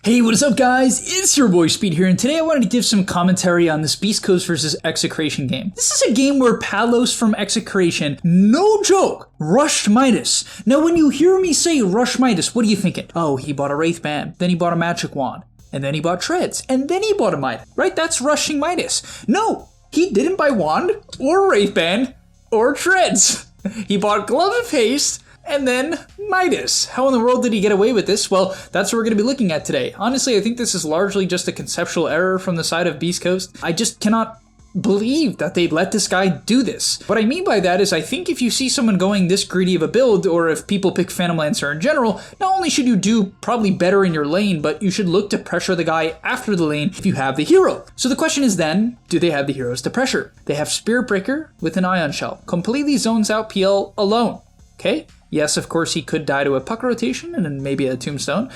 Hey, what is up guys? It's your boy Speed here, and today I wanted to give some commentary on this Beastcoast versus Execration game. This is a game where Palos from Execration, no joke, rushed Midas. Now when you hear me say rush Midas, what are you thinking? Oh, he bought a Wraith Band, then he bought a Magic Wand, and then he bought Treads, and then he bought a Midas, right? That's rushing Midas. No, he didn't buy Wand, or Wraith Band, or Treads. He bought Glove of Haste, and then Midas. How in the world did he get away with this? Well, that's what we're going to be looking at today. Honestly, I think this is largely just a conceptual error from the side of Beastcoast. I just cannot believe that they'd let this guy do this. What I mean by that is I think if you see someone going this greedy of a build, or if people pick Phantom Lancer in general, not only should you do probably better in your lane, but you should look to pressure the guy after the lane if you have the hero. So the question is then, do they have the heroes to pressure? They have Spirit Breaker with an Ion Shell. Completely zones out PL alone. Okay? Yes, of course, he could die to a puck rotation and then maybe a tombstone,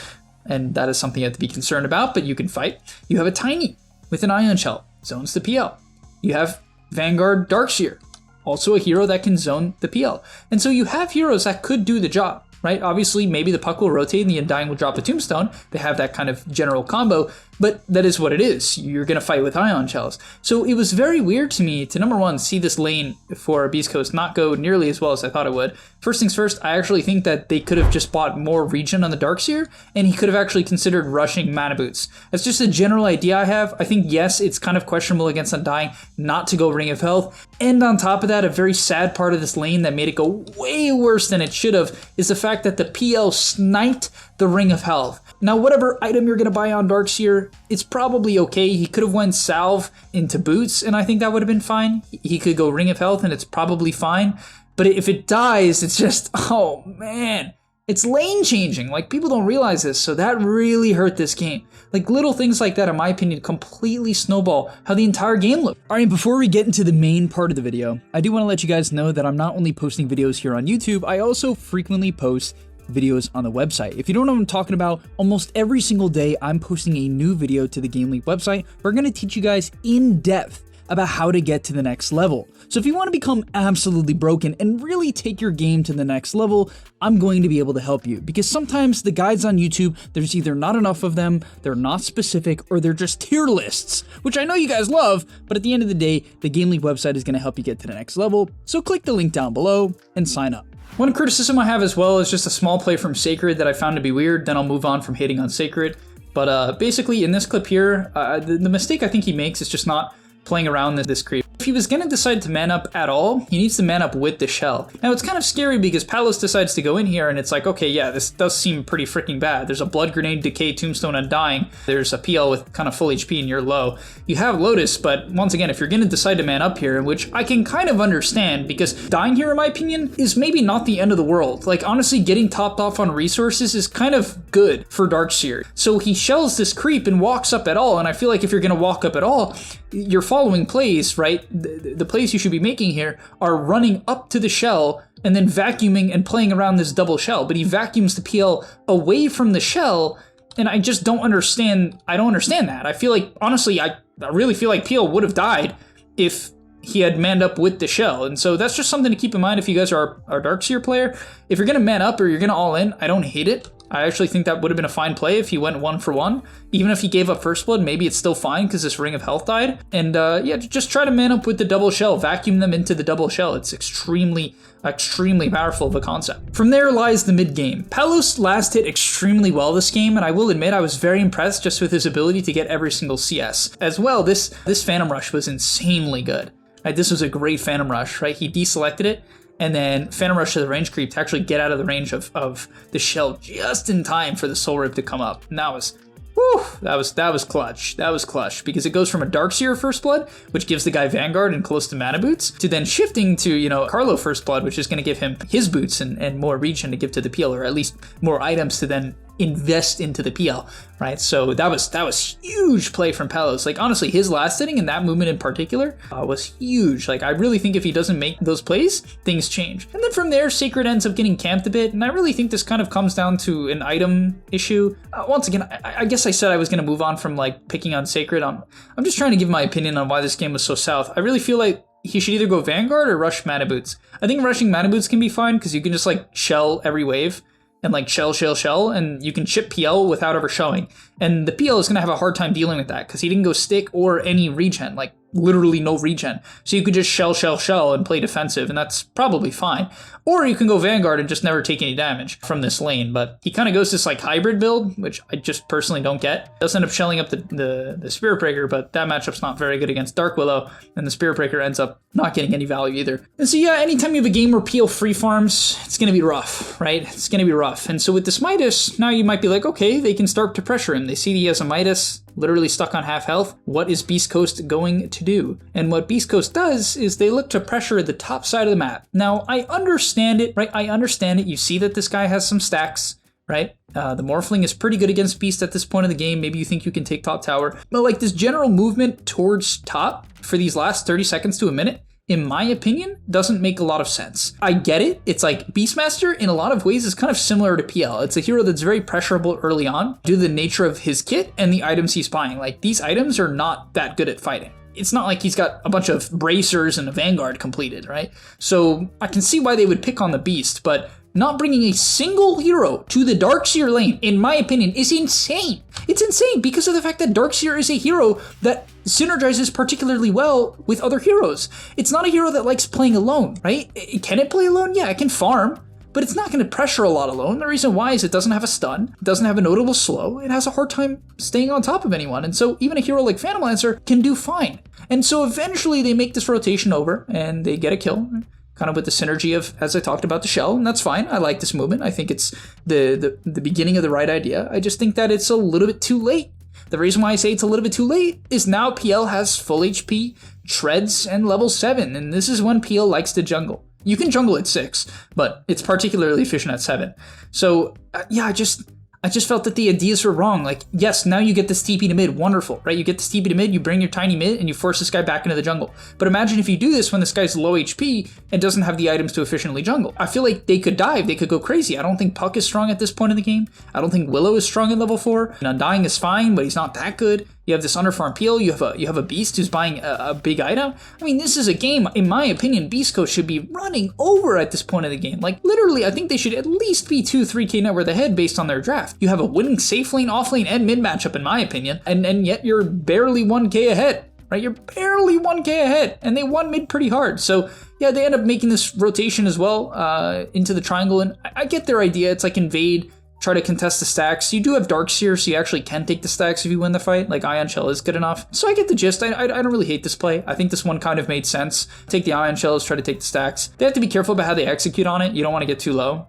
and that is something you have to be concerned about, but you can fight. You have a Tiny with an Ion Shell, zones the PL. You have Vanguard Darkseer, also a hero that can zone the PL. And so you have heroes that could do the job, right? Obviously, maybe the puck will rotate and the Undying will drop a tombstone. They have that kind of general combo, but that is what it is. You're going to fight with Ion Shells. So it was very weird to me to, number one, see this lane for Beastcoast not go nearly as well as I thought it would. First things first, I actually think that they could have just bought more regen on the Darkseer, and he could have actually considered rushing Mana Boots. That's just a general idea I have. I think, yes, it's kind of questionable against Undying not to go Ring of Health. And on top of that, a very sad part of this lane that made it go way worse than it should have is the fact that the PL sniped the Ring of Health. Now, whatever item you're going to buy on Darkseer, it's probably okay. He could have went Salve into Boots, and I think that would have been fine. He could go Ring of Health, and it's probably fine. But if it dies, it's just, oh man, it's lane changing. Like, people don't realize this, so that really hurt this game. Like, little things like that, in my opinion, completely snowball how the entire game looked. All right, before we get into the main part of the video, I do want to let you guys know that I'm not only posting videos here on YouTube, I also frequently post videos on the website. If you don't know what I'm talking about, almost every single day I'm posting a new video to the gameleap website. We're going to teach you guys in depth about how to get to the next level. So if you want to become absolutely broken and really take your game to the next level, I'm going to be able to help you, because sometimes the guides on YouTube, there's either not enough of them, they're not specific, or they're just tier lists, which I know you guys love, but at the end of the day, the gameleap website is going to help you get to the next level. So click the link down below and sign up. One criticism I have as well is just a small play from Sacred that I found to be weird, then I'll move on from hating on Sacred. But basically in this clip here, the mistake I think he makes is just not playing around this creep. If he was going to decide to man up at all, he needs to man up with the shell. Now it's kind of scary because Palos decides to go in here and it's like, okay, yeah, this does seem pretty freaking bad. There's a Blood Grenade, Decay, Tombstone, Undying. There's a PL with kind of full HP and you're low. You have Lotus, but once again, if you're going to decide to man up here, which I can kind of understand, because dying here, in my opinion, is maybe not the end of the world. Like, honestly, getting topped off on resources is kind of good for Darkseer. So he shells this creep and walks up at all, and I feel like if you're going to walk up at all, your following plays, right? The plays you should be making here are running up to the shell and then vacuuming and playing around this double shell. But he vacuums the PL away from the shell, and I just don't understand. I don't understand that. I feel like, honestly, I really feel like PL would have died if he had manned up with the shell. And so that's just something to keep in mind if you guys are a Darkseer player. If you're going to man up or you're going to all in, I don't hate it. I actually think that would have been a fine play if he went 1-for-1. Even if he gave up First Blood, maybe it's still fine because this Ring of Health died. And yeah, just try to man up with the double shell. Vacuum them into the double shell. It's extremely powerful of a concept. From there lies the mid game. Palos last hit extremely well this game, and I will admit I was very impressed just with his ability to get every single CS. As well, this Phantom Rush was insanely good. Right, this was a great Phantom Rush, right? He deselected it, and then Phantom Rush to the range creep to actually get out of the range of the shell just in time for the Soul Rip to come up. And that was, whew, that was clutch. That was clutch, because it goes from a Darkseer First Blood, which gives the guy Vanguard and close to Mana Boots, to then shifting to, you know, Carlo First Blood, which is going to give him his boots and more regen to give to the PL, or at least more items to then invest into the PL, right? So that was huge play from Palos. Like, honestly, his last hitting and that movement in particular was huge. Like, I really think if he doesn't make those plays, things change. And then from there, Sacred ends up getting camped a bit, and I really think this kind of comes down to an item issue. Once again, I guess I said I was going to move on from, like, picking on Sacred. I'm just trying to give my opinion on why this game was so south. I really feel like he should either go Vanguard or rush Mana Boots. I think rushing Mana Boots can be fine because you can just, like, shell every wave. and like shell, and you can chip PL without ever showing. And the PL is going to have a hard time dealing with that because he didn't go stick or any regen, like literally no regen. So you could just shell and play defensive, and that's probably fine. Or you can go Vanguard and just never take any damage from this lane. But he kind of goes this like hybrid build, which I just personally don't get. Does end up shelling up the Spirit Breaker, but that matchup's not very good against Dark Willow, and the Spirit Breaker ends up not getting any value either. And so yeah, anytime you have a game where PL free farms, it's going to be rough, right? It's going to be rough. And so with this Midas, now you might be like, okay, they can start to pressure him. They see he has a Midas, literally stuck on half health. What is Beastcoast going to do? And what Beastcoast does is they look to pressure the top side of the map. Now, I understand it, right? I understand it. You see that this guy has some stacks, right? The Morphling is pretty good against Beast at this point in the game. Maybe you think you can take top tower. But like this general movement towards top for these last 30 seconds to a minute, in my opinion, doesn't make a lot of sense. I get it. It's like Beastmaster in a lot of ways is kind of similar to PL. It's a hero that's very pressurable early on due to the nature of his kit and the items he's buying. Like these items are not that good at fighting. It's not like he's got a bunch of bracers and a Vanguard completed, right? So I can see why they would pick on the Beast, but not bringing a single hero to the Darkseer lane, in my opinion, is insane. It's insane because of the fact that Darkseer is a hero that synergizes particularly well with other heroes. It's not a hero that likes playing alone, right? Can it play alone? Yeah, it can farm, but it's not going to pressure a lot alone. The reason why is it doesn't have a stun, it doesn't have a notable slow, it has a hard time staying on top of anyone, and so even a hero like Phantom Lancer can do fine. And so eventually they make this rotation over, and they get a kill, kind of with the synergy of, as I talked about, the shell, and that's fine. I like this movement. I think it's the beginning of the right idea. I just think that it's a little bit too late. The reason why I say it's a little bit too late is now PL has full HP, treads, and level 7, and this is when PL likes to jungle. You can jungle at 6, but it's particularly efficient at 7. So yeah, I just felt that the ideas were wrong. Like, yes, now you get this TP to mid, wonderful, right? You get this TP to mid, you bring your tiny mid, and you force this guy back into the jungle. But imagine if you do this when this guy's low HP and doesn't have the items to efficiently jungle. I feel like they could dive, they could go crazy. I don't think Puck is strong at this point in the game. I don't think Willow is strong at level 4. And Undying is fine, but he's not that good. You have this underfarm PL, you have a Beast who's buying a big item. I mean, this is a game, in my opinion, Beastcoast should be running over at this point of the game. Like, literally, I think they should at least be 2-3k net worth ahead based on their draft. You have a winning safe lane, off lane, and mid matchup, in my opinion, and yet you're barely 1k ahead, right? You're barely 1k ahead, and they won mid pretty hard. So, yeah, they end up making this rotation as well into the triangle, and I get their idea. It's like invade, try to contest the stacks. You do have Darkseer, so you actually can take the stacks if you win the fight. Like, Ion Shell is good enough. So I get the gist. I don't really hate this play. I think this one kind of made sense. Take the Ion Shells, try to take the stacks. They have to be careful about how they execute on it. You don't want to get too low.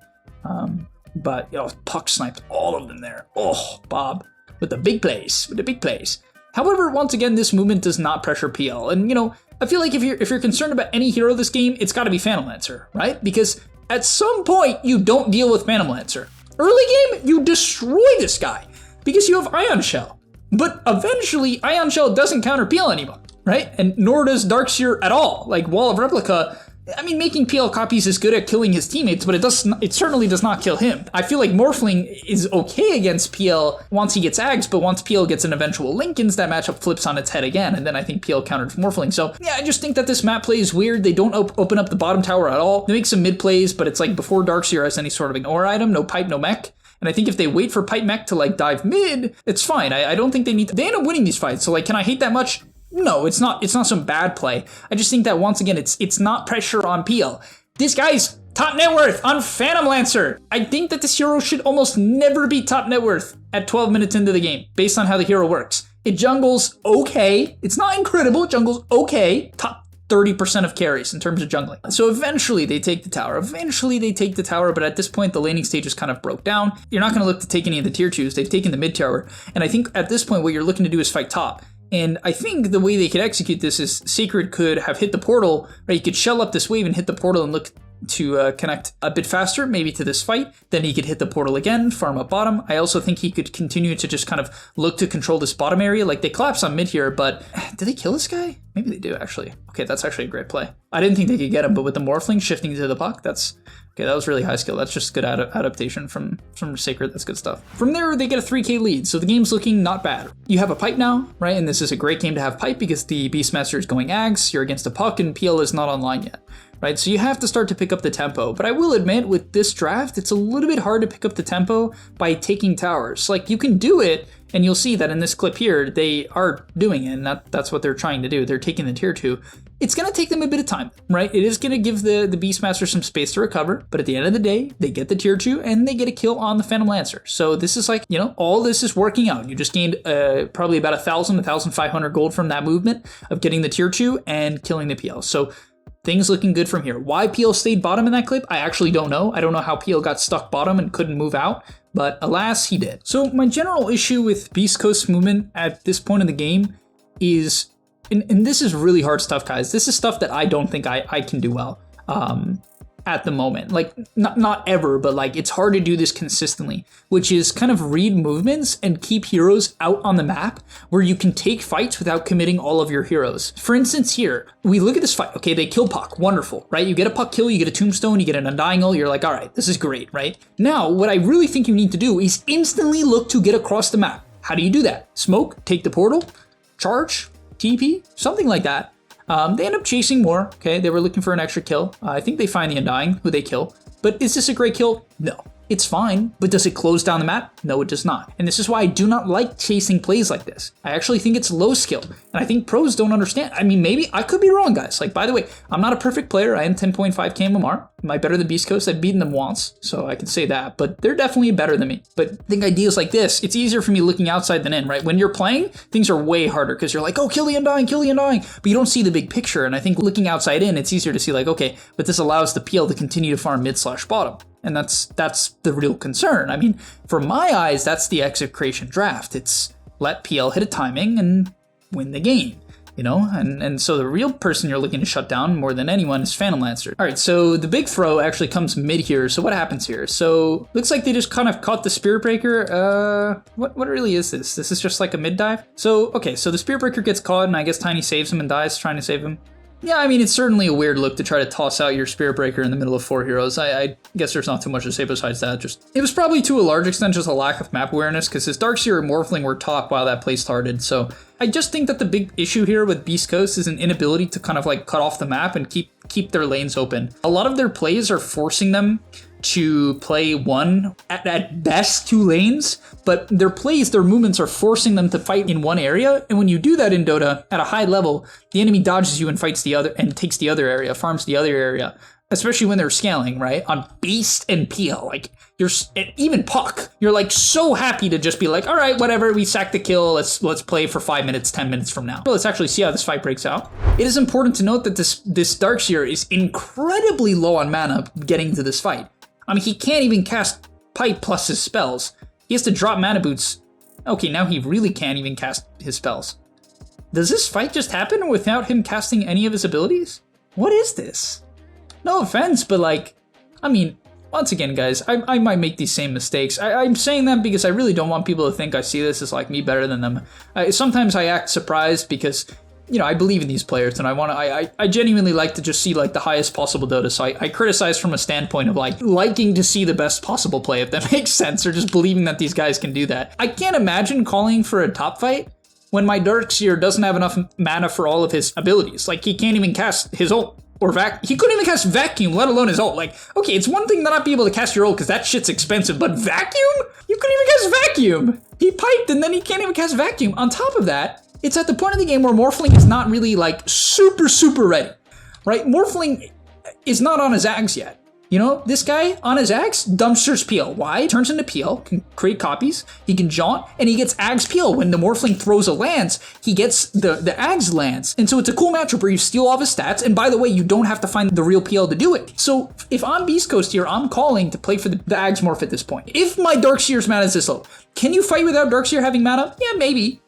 But, you know, Puck sniped all of them there. Oh, Bob, with the big plays, However, once again, this movement does not pressure PL. And, you know, I feel like if you're concerned about any hero this game, it's got to be Phantom Lancer, right? Because at some point, you don't deal with Phantom Lancer. Early game, you destroy this guy because you have Ion Shell. But eventually, Ion Shell doesn't counter PL anymore, right? And nor does Darkseer at all. Like, Wall of Replica, I mean, making PL copies is good at killing his teammates, but it certainly does not kill him. I feel like Morphling is okay against PL once he gets Ags, but once PL gets an eventual Linkens, that matchup flips on its head again, and then I think PL countered Morphling. So, yeah, I just think that this map play is weird. They don't open up the bottom tower at all. They make some mid plays, but it's like before Darkseer has any sort of ignore item, no pipe, no mech. And I think if they wait for pipe mech to, like, dive mid, it's fine. I don't think they need to. They end up winning these fights, so, like, can I hate that much? No, it's not some bad play. I just think that once again, it's not pressure on PL. This guy's top net worth on Phantom Lancer. I think that this hero should almost never be top net worth at 12 minutes into the game, based on how the hero works. It jungles okay. It's not incredible, it jungles okay. Top 30% of carries in terms of jungling. So eventually they take the tower. But at this point, the laning stage is kind of broke down. You're not going to look to take any of the tier 2s. They've taken the mid tower. And I think at this point, what you're looking to do is fight top. And I think the way they could execute this is Sacred could have hit the portal, right? He could shell up this wave and hit the portal and look to connect a bit faster, maybe to this fight. Then he could hit the portal again, farm up bottom. I also think he could continue to just kind of look to control this bottom area. Like, they collapse on mid here, but did they kill this guy? Maybe they do, actually. Okay, that's actually a great play. I didn't think they could get him, but with the Morphling shifting to the Puck, that's... Okay, that was really high skill. That's just good adaptation from Sacred. That's good stuff. From there, they get a 3k lead, so the game's looking not bad. You have a pipe now, right? And this is a great game to have pipe because the Beastmaster is going Ags. You're against a Puck, and PL is not online yet, right? So you have to start to pick up the tempo. But I will admit, with this draft, it's a little bit hard to pick up the tempo by taking towers. Like, you can do it, and you'll see that in this clip here, they are doing it, and that's what they're trying to do. They're taking the tier 2. It's going to take them a bit of time, right? It is going to give the Beastmaster some space to recover, but at the end of the day, they get the tier 2, and they get a kill on the Phantom Lancer. So this is like, you know, all this is working out. You just gained probably about 1,500 gold from that movement of getting the tier 2 and killing the PL. So things looking good from here. Why PL stayed bottom in that clip, I actually don't know. I don't know how PL got stuck bottom and couldn't move out, but alas, he did. So my general issue with Beastcoast's movement at this point in the game is, and this is really hard stuff, guys. This is stuff that I don't think I can do well at the moment. Like, not ever, but like, it's hard to do this consistently, which is kind of read movements and keep heroes out on the map where you can take fights without committing all of your heroes. For instance, here, we look at this fight. Okay, they kill Puck. Wonderful, right? You get a Puck kill, you get a tombstone, you get an undying ult. You're like, all right, this is great, right? Now, what I really think you need to do is instantly look to get across the map. How do you do that? Smoke, take the portal, charge, TP, something like that. They end up chasing more, okay? They were looking for an extra kill. I think they find the Undying, who they kill. But is this a great kill? No. It's fine, but does it close down the map? No, it does not. And this is why I do not like chasing plays like this. I actually think it's low skill, and I think pros don't understand. I mean, maybe I could be wrong, guys. Like, by the way, I'm not a perfect player. I am 10.5 KMMR. Am I better than Beastcoast? I've beaten them once, so I can say that, but they're definitely better than me. But I think ideas like this, it's easier for me looking outside than in, right? When you're playing, things are way harder because you're like, oh, kill the Undying, but you don't see the big picture. And I think looking outside in, it's easier to see like, okay, but this allows the PL to continue to farm mid/bottom. And that's the real concern. I mean, from my eyes, that's the Execration draft. It's let PL hit a timing and win the game, you know? And so the real person you're looking to shut down more than anyone is Phantom Lancer. All right, so the big throw actually comes mid here. So what happens here? So looks like they just kind of caught the Spirit Breaker. What really is this? This is just like a mid dive? So, okay, so the Spirit Breaker gets caught and I guess Tiny saves him and dies trying to save him. Yeah, I mean, it's certainly a weird look to try to toss out your Spirit Breaker in the middle of 4 heroes. I guess there's not too much to say besides that. Just it was probably to a large extent just a lack of map awareness because his Darkseer and Morphling were top while that play started. So I just think that the big issue here with Beastcoast is an inability to kind of like cut off the map and keep their lanes open. A lot of their plays are forcing them to play one, at best 2 lanes, but their plays, their movements are forcing them to fight in one area. And when you do that in Dota at a high level, the enemy dodges you and fights the other and takes the other area, farms the other area, especially when they're scaling, right? On Beast and PL, like you're even Puck, you're like so happy to just be like, all right, whatever, we sacked the kill. Let's play for 5 minutes, 10 minutes from now. So let's actually see how this fight breaks out. It is important to note that this Darkseer is incredibly low on mana getting into this fight. I mean, he can't even cast Pipe plus his spells. He has to drop mana boots. Okay, now he really can't even cast his spells. Does this fight just happen without him casting any of his abilities? What is this? No offense, but like, I mean, once again, guys, I might make these same mistakes. I'm saying that because I really don't want people to think I see this as like me better than them. Sometimes I act surprised because, you know, I believe in these players and I genuinely like to just see like the highest possible Dota. So I criticize from a standpoint of like liking to see the best possible play, if that makes sense, or just believing that these guys can do that. I can't imagine calling for a top fight when my Darkseer doesn't have enough mana for all of his abilities. Like he can't even cast his ult or he couldn't even cast Vacuum, let alone his ult. Like, okay, it's one thing to not be able to cast your ult because that shit's expensive, but Vacuum? You couldn't even cast Vacuum. He piped and then he can't even cast Vacuum. On top of that, it's at the point of the game where Morphling is not really like super ready, right? Morphling is not on his Ags yet. You know, this guy on his Ags dumpsters PL. Why? Turns into PL, can create copies, he can jaunt, and he gets Ags PL. When the Morphling throws a lance, he gets the Ags lance. And so it's a cool matchup where you steal all of his stats, and by the way, you don't have to find the real PL to do it. So if I'm Beastcoast here, I'm calling to play for the Ags Morph at this point. If my Darkseer's mana is this low, can you fight without Darkseer having mana? Yeah, maybe,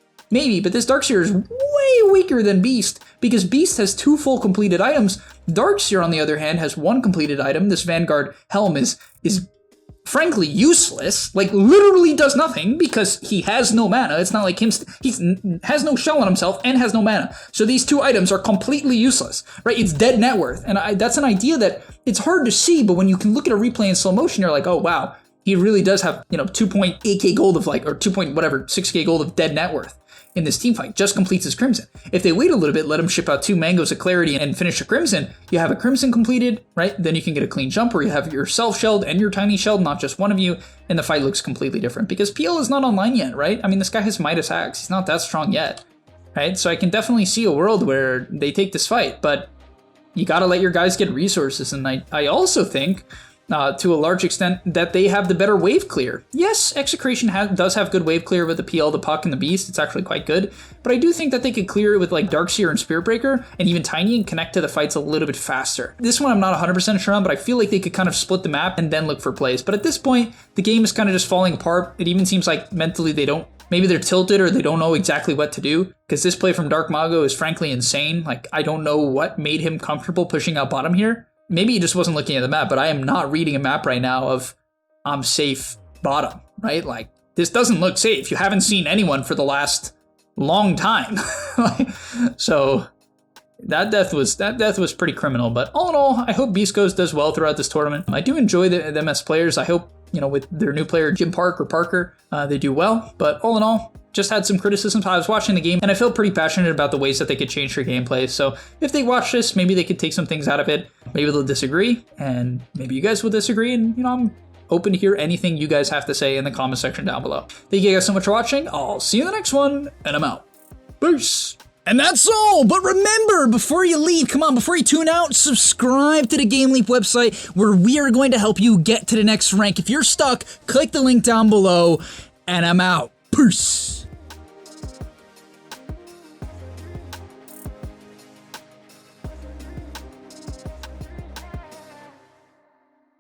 but this Darkseer is way weaker than Beast because Beast has 2 full completed items. Darkseer, on the other hand, has 1 completed item. This Vanguard helm is frankly useless, like literally does nothing because he has no mana. It's not like he has no shell on himself and has no mana. So these 2 items are completely useless, right? It's dead net worth. And that's an idea that it's hard to see, but when you can look at a replay in slow motion, you're like, oh wow, he really does have, 2.8k gold of like, or 6k gold of dead net worth in this team fight, just completes his Crimson. If they wait a little bit, let him ship out 2 Mangoes of Clarity and finish a Crimson, you have a Crimson completed, right? Then you can get a clean jump where you have yourself shelled and your tiny shelled, not just one of you, and the fight looks completely different. Because PL is not online yet, right? I mean, this guy has Midas Axe. He's not that strong yet, right? So I can definitely see a world where they take this fight, but you gotta let your guys get resources. And I also think, to a large extent, that they have the better wave clear. Yes, Execration does have good wave clear with the PL, the Puck, and the Beast. It's actually quite good. But I do think that they could clear it with like Darkseer and Spirit Breaker, and even Tiny, and connect to the fights a little bit faster. This one I'm not 100% sure on, but I feel like they could kind of split the map and then look for plays. But at this point, the game is kind of just falling apart. It even seems like mentally maybe they're tilted or they don't know exactly what to do, because this play from Dark Mago is frankly insane. Like, I don't know what made him comfortable pushing out bottom here. Maybe he just wasn't looking at the map, but I am not reading a map right now of I'm safe bottom, right? Like, this doesn't look safe. You haven't seen anyone for the last long time. So that death was pretty criminal. But all in all, I hope Beastcoast does well throughout this tournament. I do enjoy them as players. I hope, with their new player, Jim Park or Parker, they do well. But all in all, just had some criticisms. I was watching the game and I felt pretty passionate about the ways that they could change their gameplay. So if they watch this, maybe they could take some things out of it. Maybe they'll disagree, and maybe you guys will disagree. And, I'm open to hear anything you guys have to say in the comment section down below. Thank you guys so much for watching. I'll see you in the next one, and I'm out. Peace. And that's all, but remember, before you leave, before you tune out, subscribe to the gameleap website, where we are going to help you get to the next rank. If you're stuck, click the link down below, and I'm out. Peace.